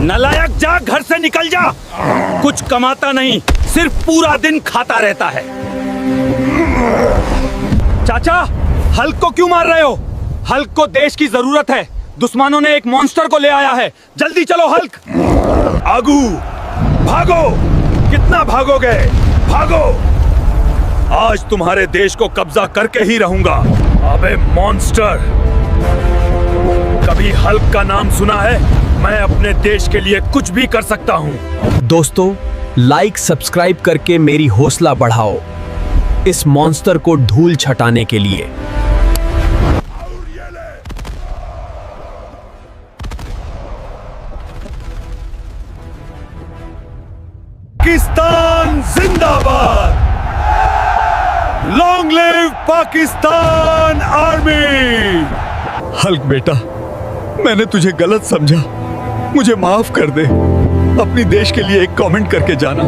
नालायक, जा, घर से निकल जा। कुछ कमाता नहीं, सिर्फ पूरा दिन खाता रहता है। चाचा, हल्क को क्यों मार रहे हो? हल्क को देश की जरूरत है। दुश्मनों ने एक मॉन्स्टर को ले आया है। जल्दी चलो हल्क। आगू भागो। कितना भागोगे? भागो। आज तुम्हारे देश को कब्जा करके ही रहूंगा। अबे मॉन्स्टर, कभी हल्क का नाम सुना है? मैं अपने देश के लिए कुछ भी कर सकता हूँ। दोस्तों, लाइक सब्सक्राइब करके मेरी हौसला बढ़ाओ इस मॉन्स्टर को धूल छटाने के लिए। पाकिस्तान जिंदाबाद। Long live Pakistan army. Hulk बेटा, मैंने तुझे गलत समझा, मुझे माफ कर दे। अपनी देश के लिए एक कमेंट करके जाना।